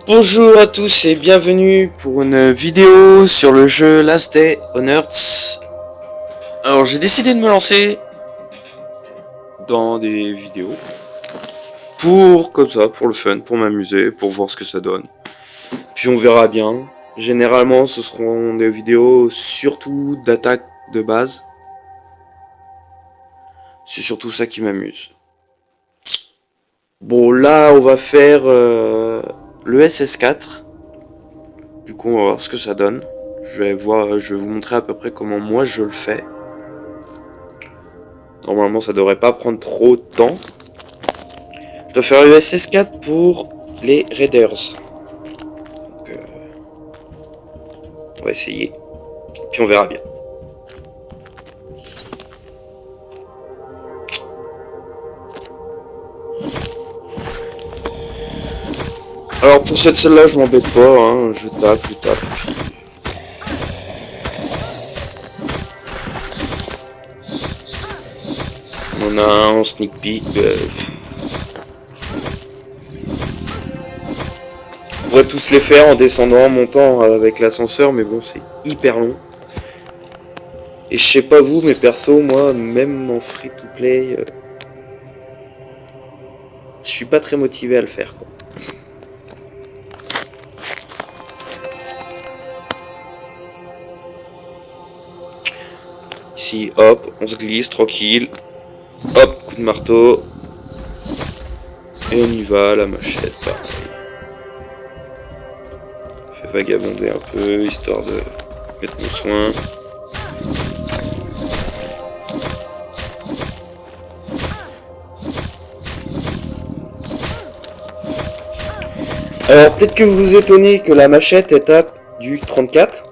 Bonjour à tous et bienvenue pour une vidéo sur le jeu Last Day on Earth. Alors j'ai décidé de me lancer dans des vidéos comme ça, pour le fun, pour m'amuser, pour voir ce que ça donne. Puis on verra bien. Généralement ce seront des vidéos surtout d'attaque de base. C'est surtout ça qui m'amuse. Bon là on va faire le SS4. Du coup on va voir ce que ça donne. Je vais vous montrer à peu près comment moi je le fais. Normalement ça devrait pas prendre trop de temps. Je dois faire le SS4 pour les Raiders. Donc, on va essayer. Puis on verra bien. Alors pour cette celle-là je m'embête pas, hein. je tape, puis... On en a un en sneak peek. On pourrait tous les faire en descendant, en montant avec l'ascenseur, mais bon c'est hyper long. Et je sais pas vous, mais perso, moi, même en free to play, je suis pas très motivé à le faire, quoi. Ici, hop, on se glisse, tranquille. Hop, coup de marteau. Et on y va, la machette, pareil. Fait vagabonder un peu, histoire de mettre mon soin. Alors, peut-être que vous vous étonnez que la machette elle tape du 34.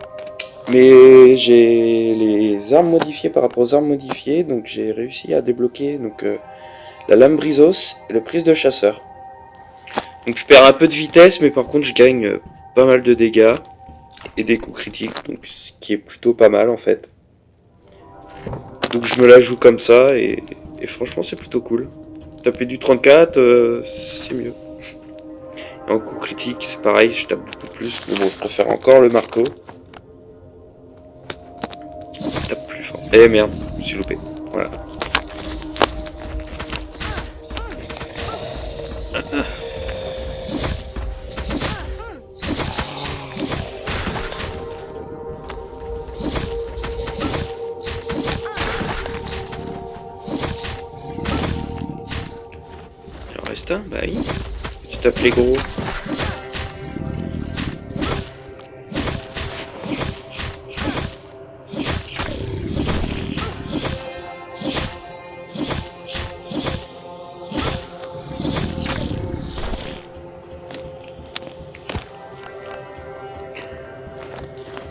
Mais j'ai les armes modifiées par rapport aux armes modifiées, donc j'ai réussi à débloquer la lame brisos et le prise de chasseur. Donc je perds un peu de vitesse, mais par contre je gagne pas mal de dégâts et des coups critiques, donc ce qui est plutôt pas mal en fait. Donc je me la joue comme ça et franchement c'est plutôt cool. Taper du 34, c'est mieux. Et en coup critique c'est pareil, je tape beaucoup plus, mais bon je préfère encore le marteau. Eh merde, je me suis loupé. Voilà. Il en reste un, bah oui. Tu tapes les gros.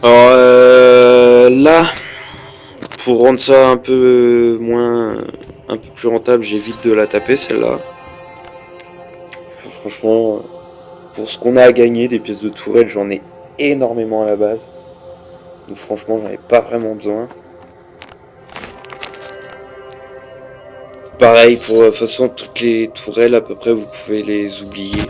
Alors là, pour rendre ça un peu plus rentable, j'évite de la taper celle-là. Franchement, pour ce qu'on a à gagner, des pièces de tourelle, j'en ai énormément à la base. Donc franchement, j'en ai pas vraiment besoin. Pareil, pour de toute façon, toutes les tourelles, à peu près, vous pouvez les oublier.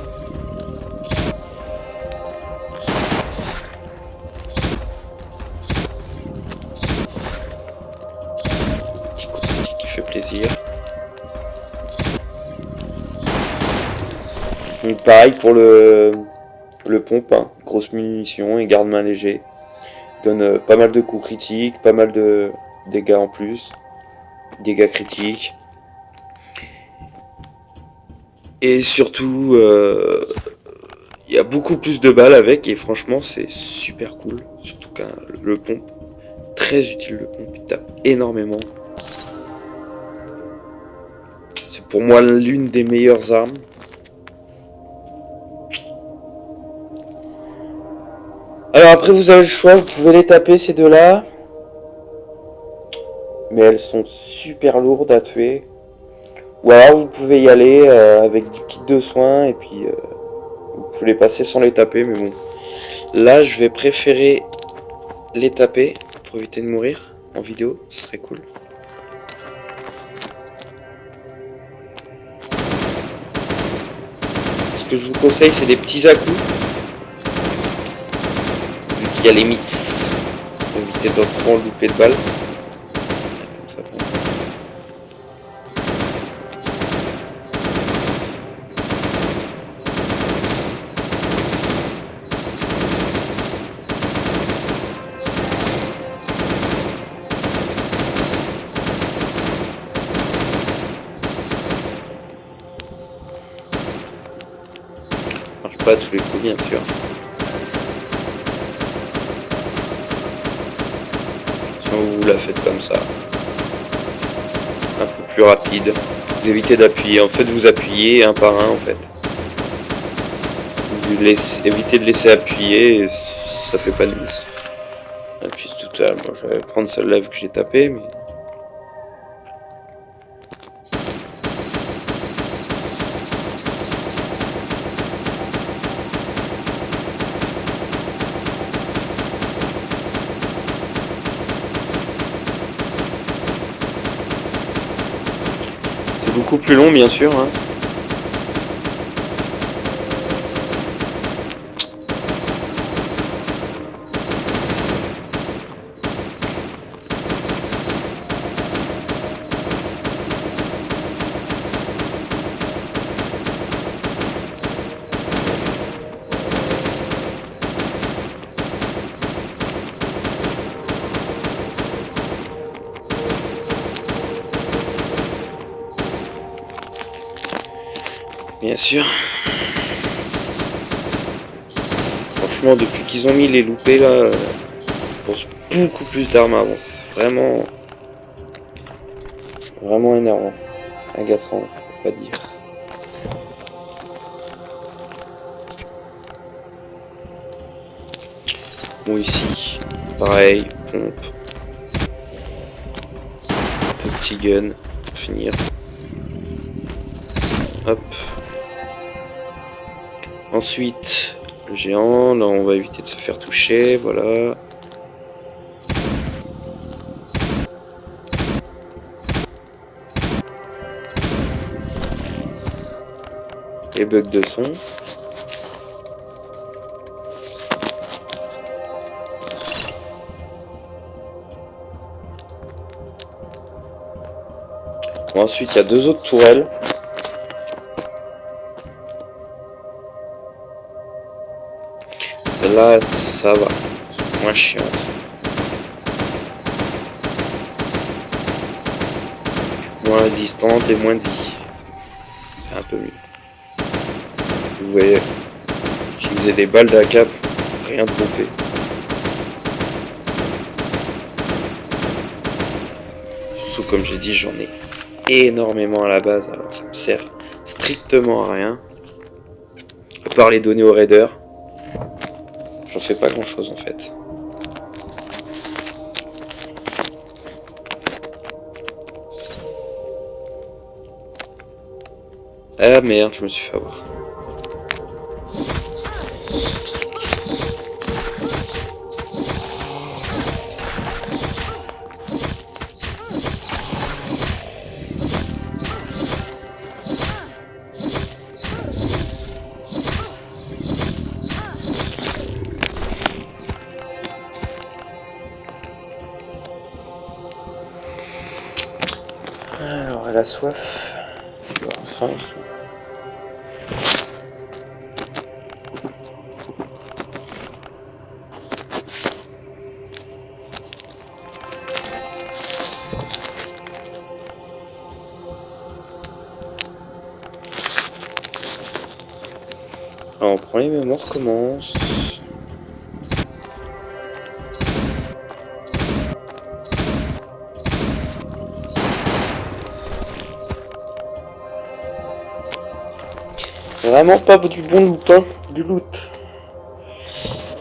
Petit coup de stick qui fait plaisir. Donc pareil pour le pompe, hein. Grosse munition et garde-main léger. Donne pas mal de coups critiques, pas mal de dégâts en plus. Dégâts critiques. Et surtout, il y a beaucoup plus de balles avec et franchement c'est super cool. Surtout qu'un le pompe, très utile le pompe, il tape énormément. C'est pour moi l'une des meilleures armes. Alors après vous avez le choix, vous pouvez les taper ces deux-là. Mais elles sont super lourdes à tuer. Ou alors vous pouvez y aller avec du kit de soins et puis vous pouvez les passer sans les taper, mais bon. Là je vais préférer les taper pour éviter de mourir en vidéo, ce serait cool. que je vous conseille, c'est des petits à-coups. Vu qu'il y a les miss. Éviter de trop louper de balles. Comme ça, bon. Marche pas à tous les coups, bien sûr. Vous la faites comme ça, un peu plus rapide. Vous évitez d'appuyer, en fait vous appuyez un par un en fait. Vous évitez de laisser appuyer, et ça fait pas de miss. Et puis tout à l'heure, moi je vais prendre celle-là vu que j'ai tapé, mais... C'est beaucoup plus long bien sûr, hein. Bien sûr. Franchement, depuis qu'ils ont mis les loupés là, je pense beaucoup plus d'armes avant. C'est vraiment énervant. Agaçant, on peut pas dire. Bon, ici, pareil, pompe. Petit gun, pour finir. Hop. Ensuite, le géant, là on va éviter de se faire toucher, voilà. Les bugs de son. Bon, ensuite il y a deux autres tourelles. Celle-là, ça va. C'est moins chiant. Moins distante et moins de vie. C'est un peu mieux. Vous voyez, utiliser des balles d'AK pour rien tromper. Surtout comme j'ai dit, j'en ai énormément à la base, alors ça me sert strictement à rien. À part les donner aux raiders. J'en fais pas grand chose en fait. Ah merde, je me suis fait avoir. Alors, elle a soif. Elle doit avoir faim aussi. Alors, on prend les mémoires, on recommence. Vraiment pas du bon loot, hein, du loot.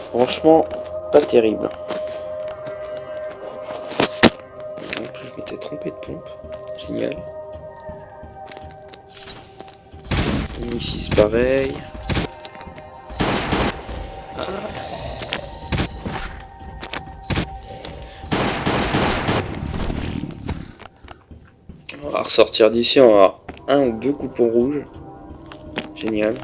Franchement, pas terrible. En plus, je m'étais trompé de pompe. Génial. Ici, c'est pareil. Ah. On va ressortir d'ici, on va avoir un ou deux coupons rouges. Génial.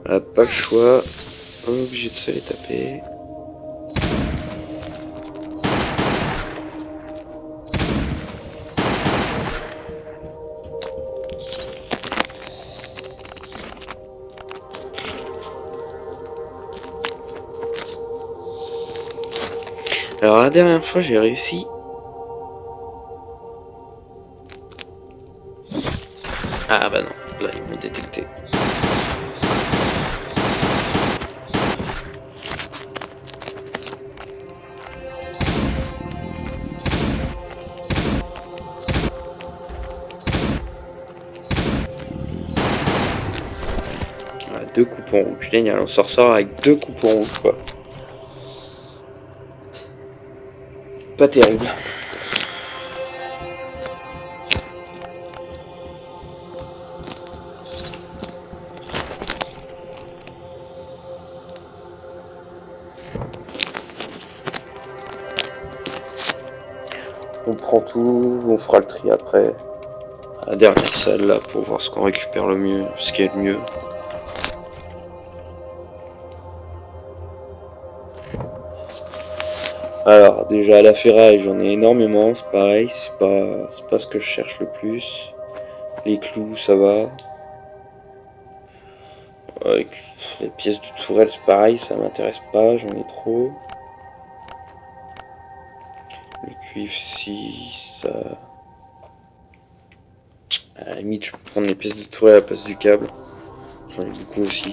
Voilà, pas le choix. On est obligé de se les taper. Alors la dernière fois j'ai réussi. Ah bah non, là ils m'ont détecté. Ah, 2 coupons rouges, génial, on s'en ressort avec 2 coupons rouges quoi. Pas terrible. On prend tout, on fera le tri après. À la dernière salle là pour voir ce qu'on récupère le mieux, ce qui est le mieux. Alors déjà la ferraille j'en ai énormément, c'est pareil, c'est pas ce que je cherche le plus. Les clous ça va. Avec les pièces de tourelle c'est pareil, ça m'intéresse pas, j'en ai trop. Le cuivre si ça... À la limite je peux prendre les pièces de tourelle à la place du câble. J'en ai beaucoup aussi.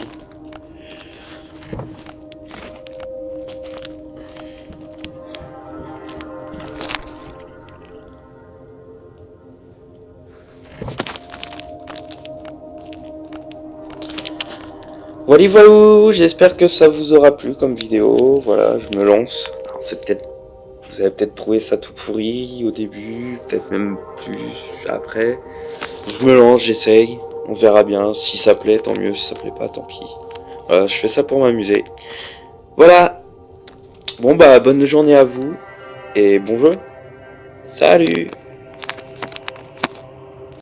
Voilà, voilà, j'espère que ça vous aura plu comme vidéo. Voilà, je me lance. Alors, c'est peut-être, vous avez peut-être trouvé ça tout pourri au début, peut-être même plus après. Je me lance, j'essaye. On verra bien. Si ça plaît, tant mieux. Si ça plaît pas, tant pis. Voilà, je fais ça pour m'amuser. Voilà. Bon bah, bonne journée à vous et bon jeu. Salut.